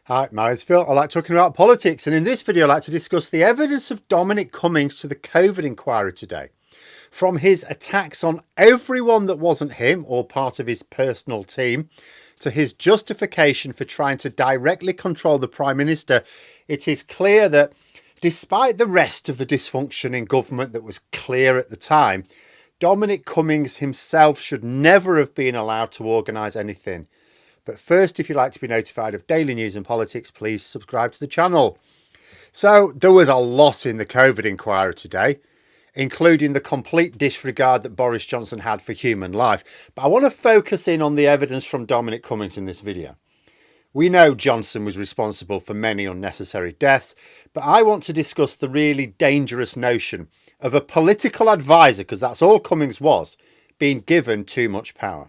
Hi, my name's Phil. I like talking about politics, and in this video, I'd like to discuss the evidence of Dominic Cummings to the COVID inquiry today. From his attacks on everyone that wasn't him or part of his personal team, to his justification for trying to directly control the Prime Minister, it is clear that despite the rest of the dysfunction in government that was clear at the time, Dominic Cummings himself should never have been allowed to organise anything. But first, if you'd like to be notified of daily news and politics, please subscribe to the channel. So there was a lot in the COVID inquiry today, including the complete disregard that Boris Johnson had for human life. But I want to focus in on the evidence from Dominic Cummings in this video. We know Johnson was responsible for many unnecessary deaths, but I want to discuss the really dangerous notion of a political advisor, because that's all Cummings was, being given too much power.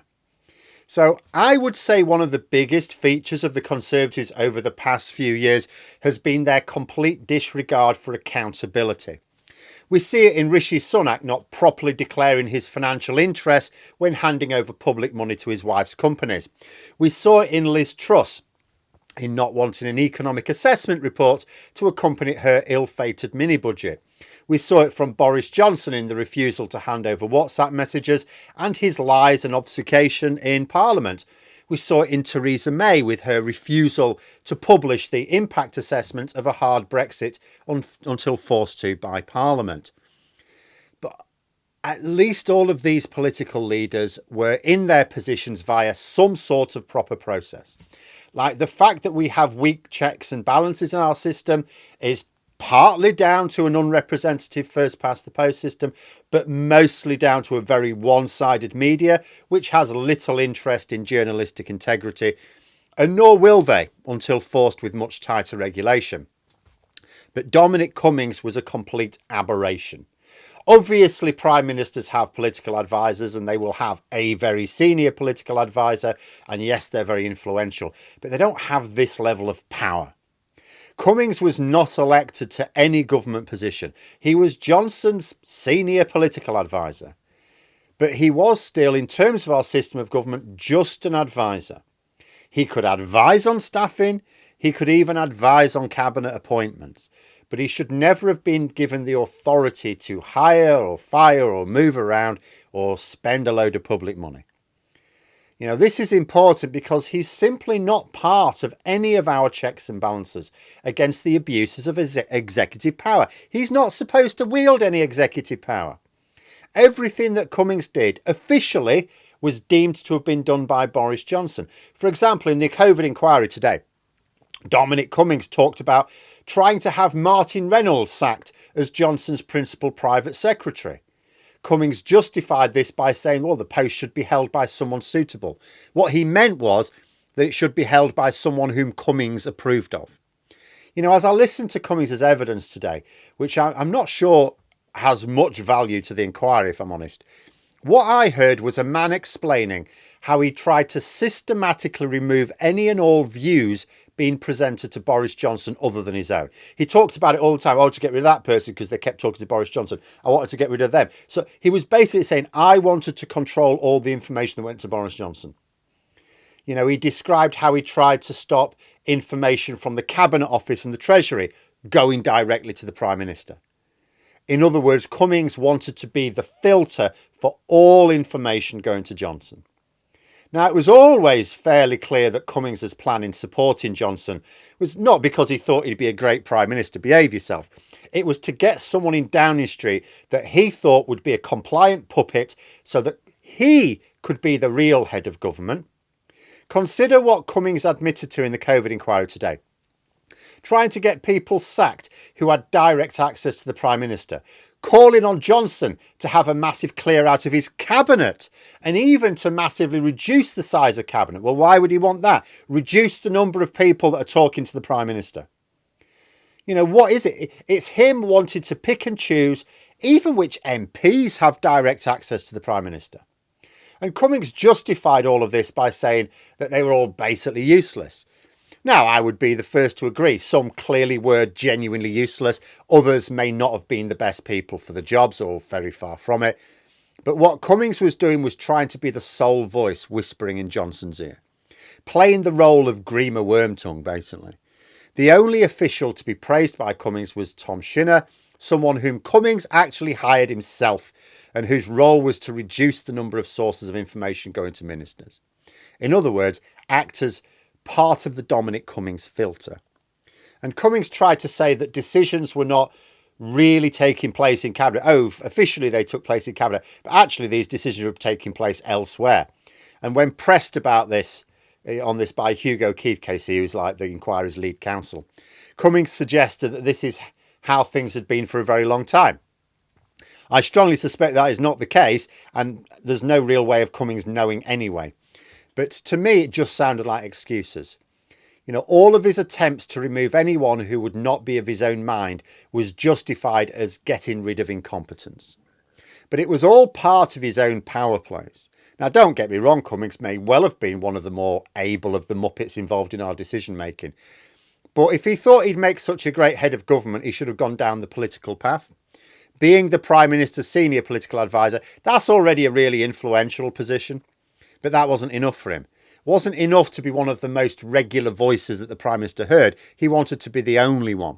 So I would say one of the biggest features of the Conservatives over the past few years has been their complete disregard for accountability. We see it in Rishi Sunak not properly declaring his financial interests when handing over public money to his wife's companies. We saw it in Liz Truss in not wanting an economic assessment report to accompany her ill-fated mini-budget. We saw it from Boris Johnson in the refusal to hand over WhatsApp messages and his lies and obfuscation in Parliament. We saw it in Theresa May with her refusal to publish the impact assessment of a hard Brexit until forced to by Parliament. But at least all of these political leaders were in their positions via some sort of proper process. Like the fact that we have weak checks and balances in our system is partly down to an unrepresentative first past the post system, but mostly down to a very one-sided media, which has little interest in journalistic integrity, and nor will they until forced with much tighter regulation. But Dominic Cummings was a complete aberration. Obviously, prime ministers have political advisors and they will have a very senior political advisor. And yes, they're very influential, but they don't have this level of power. Cummings was not elected to any government position. He was Johnson's senior political advisor. But he was still, in terms of our system of government, just an advisor. He could advise on staffing. He could even advise on cabinet appointments. But he should never have been given the authority to hire or fire or move around or spend a load of public money. You know, this is important because he's simply not part of any of our checks and balances against the abuses of executive power. He's not supposed to wield any executive power. Everything that Cummings did officially was deemed to have been done by Boris Johnson. For example, in the COVID inquiry today, Dominic Cummings talked about trying to have Martin Reynolds sacked as Johnson's principal private secretary. Cummings justified this by saying, well, the post should be held by someone suitable. What he meant was that it should be held by someone whom Cummings approved of. You know, as I listened to Cummings' evidence today, which I'm not sure has much value to the inquiry, if I'm honest, what I heard was a man explaining how he tried to systematically remove any and all views being presented to Boris Johnson other than his own. He talked about it all the time. Oh, to get rid of that person because they kept talking to Boris Johnson. I wanted to get rid of them. So he was basically saying, I wanted to control all the information that went to Boris Johnson. You know, he described how he tried to stop information from the Cabinet Office and the Treasury going directly to the Prime Minister. In other words, Cummings wanted to be the filter for all information going to Johnson. Now, it was always fairly clear that Cummings' plan in supporting Johnson was not because he thought he'd be a great Prime Minister, behave yourself. It was to get someone in Downing Street that he thought would be a compliant puppet so that he could be the real head of government. Consider what Cummings admitted to in the COVID inquiry today. Trying to get people sacked who had direct access to the Prime Minister, calling on Johnson to have a massive clear out of his cabinet and even to massively reduce the size of cabinet. Well, why would he want that? Reduce the number of people that are talking to the Prime Minister. You know, what is it? It's him wanting to pick and choose even which MPs have direct access to the Prime Minister. And Cummings justified all of this by saying that they were all basically useless. Now, I would be the first to agree. Some clearly were genuinely useless. Others may not have been the best people for the jobs or very far from it. But what Cummings was doing was trying to be the sole voice whispering in Johnson's ear. playing the role of Grima Wormtongue, basically. The only official to be praised by Cummings was Tom Shinner, someone whom Cummings actually hired himself and whose role was to reduce the number of sources of information going to ministers. In other words, act as part of the Dominic Cummings filter. And Cummings tried to say that decisions were not really taking place in cabinet. Oh, officially they took place in cabinet, but actually these decisions were taking place elsewhere. And when pressed about this, on this by Hugo Keith Casey, who's like the inquiry's lead counsel, Cummings suggested that this is how things had been for a very long time. I strongly suspect that is not the case, and there's no real way of Cummings knowing anyway. But to me, it just sounded like excuses. You know, all of his attempts to remove anyone who would not be of his own mind was justified as getting rid of incompetence. But it was all part of his own power plays. Now, don't get me wrong, Cummings may well have been one of the more able of the Muppets involved in our decision making. But if he thought he'd make such a great head of government, he should have gone down the political path. Being the Prime Minister's senior political advisor, that's already a really influential position. But that wasn't enough for him. It wasn't enough to be one of the most regular voices that the Prime Minister heard. He wanted to be the only one.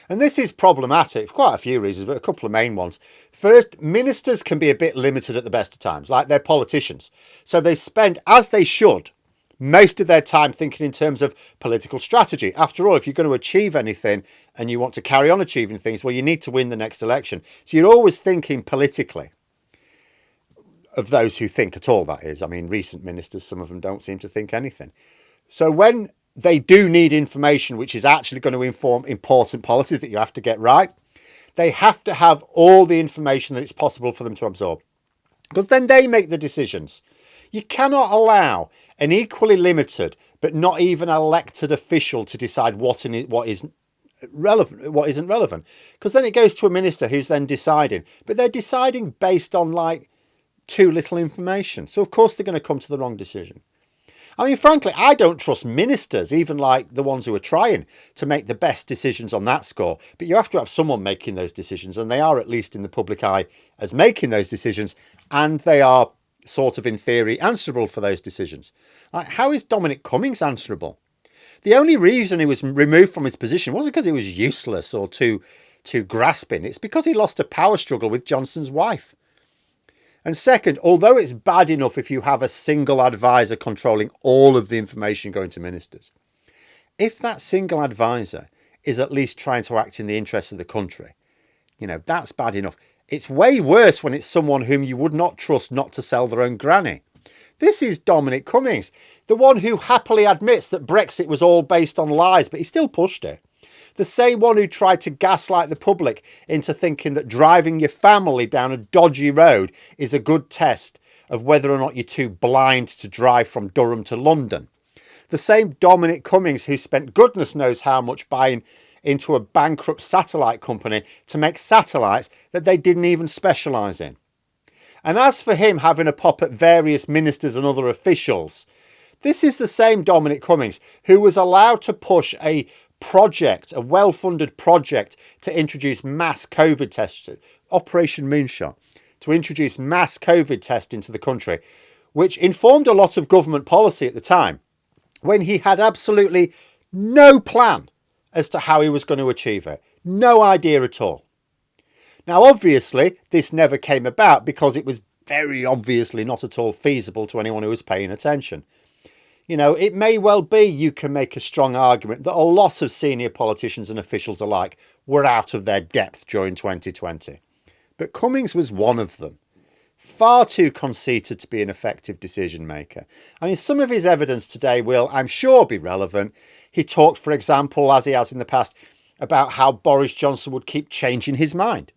And this is problematic for quite a few reasons, but a couple of main ones. First, ministers can be a bit limited at the best of times, like they're politicians. So they spend, as they should, most of their time thinking in terms of political strategy. After all, if you're going to achieve anything and you want to carry on achieving things, well, you need to win the next election. So you're always thinking politically. Of those who think at all, that is. I mean, recent ministers, some of them don't seem to think anything. So when they do need information which is actually going to inform important policies that you have to get right, they have to have all the information that it's possible for them to absorb. Because then they make the decisions. You cannot allow an equally limited but not even elected official to decide what isn't relevant. Because then it goes to a minister who's then deciding. But they're deciding based on like too little information. So of course they're going to come to the wrong decision. I mean, frankly, I don't trust ministers, even like the ones who are trying to make the best decisions on that score. But you have to have someone making those decisions, and they are at least in the public eye as making those decisions, and they are sort of in theory answerable for those decisions. Like, how is Dominic Cummings answerable? The only reason he was removed from his position wasn't because he was useless or too grasping. It's because he lost a power struggle with Johnson's wife. And second, although it's bad enough if you have a single advisor controlling all of the information going to ministers, if that single advisor is at least trying to act in the interests of the country, you know, that's bad enough. It's way worse when it's someone whom you would not trust not to sell their own granny. This is Dominic Cummings, the one who happily admits that Brexit was all based on lies, but he still pushed it. The same one who tried to gaslight the public into thinking that driving your family down a dodgy road is a good test of whether or not you're too blind to drive from Durham to London. The same Dominic Cummings who spent goodness knows how much buying into a bankrupt satellite company to make satellites that they didn't even specialise in. And as for him having a pop at various ministers and other officials, this is the same Dominic Cummings who was allowed to push a well-funded project to introduce mass COVID tests, Operation Moonshot, to introduce mass COVID tests into the country, which informed a lot of government policy at the time, when he had absolutely no plan as to how he was going to achieve it. No idea at all. Now, obviously, this never came about because it was very obviously not at all feasible to anyone who was paying attention. You know, it may well be you can make a strong argument that a lot of senior politicians and officials alike were out of their depth during 2020. But Cummings was one of them. Far too conceited to be an effective decision maker. I mean, some of his evidence today will, I'm sure, be relevant. He talked, for example, as he has in the past, about how Boris Johnson would keep changing his mind.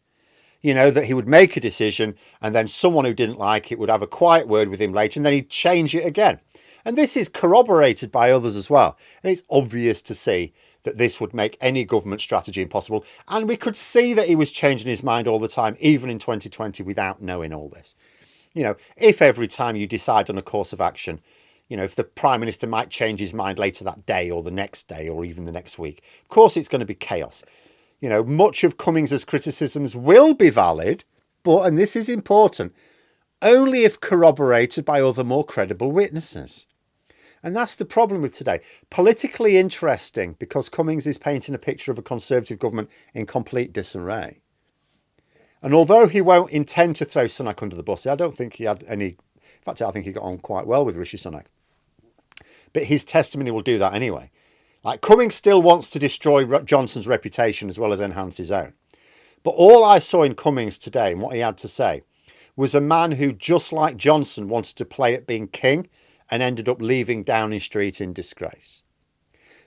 You know, that he would make a decision and then someone who didn't like it would have a quiet word with him later and then he'd change it again. And this is corroborated by others as well. And it's obvious to see that this would make any government strategy impossible. And we could see that he was changing his mind all the time, even in 2020, without knowing all this. You know, if every time you decide on a course of action, you know, if the Prime Minister might change his mind later that day or the next day or even the next week, of course it's going to be chaos. You know, much of Cummings's criticisms will be valid, but, and this is important, only if corroborated by other more credible witnesses. And that's the problem with today. Politically interesting because Cummings is painting a picture of a Conservative government in complete disarray. And although he won't intend to throw Sunak under the bus, I don't think he had any... In fact, I think he got on quite well with Rishi Sunak. But his testimony will do that anyway. Like, Cummings still wants to destroy Johnson's reputation as well as enhance his own. But all I saw in Cummings today and what he had to say was a man who, just like Johnson, wanted to play at being king and ended up leaving Downing Street in disgrace.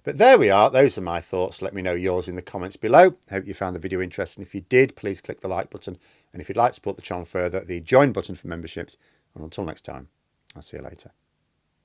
But there we are. Those are my thoughts. Let me know yours in the comments below. I hope you found the video interesting. If you did, please click the like button. And if you'd like to support the channel further, the join button for memberships. And until next time, I'll see you later.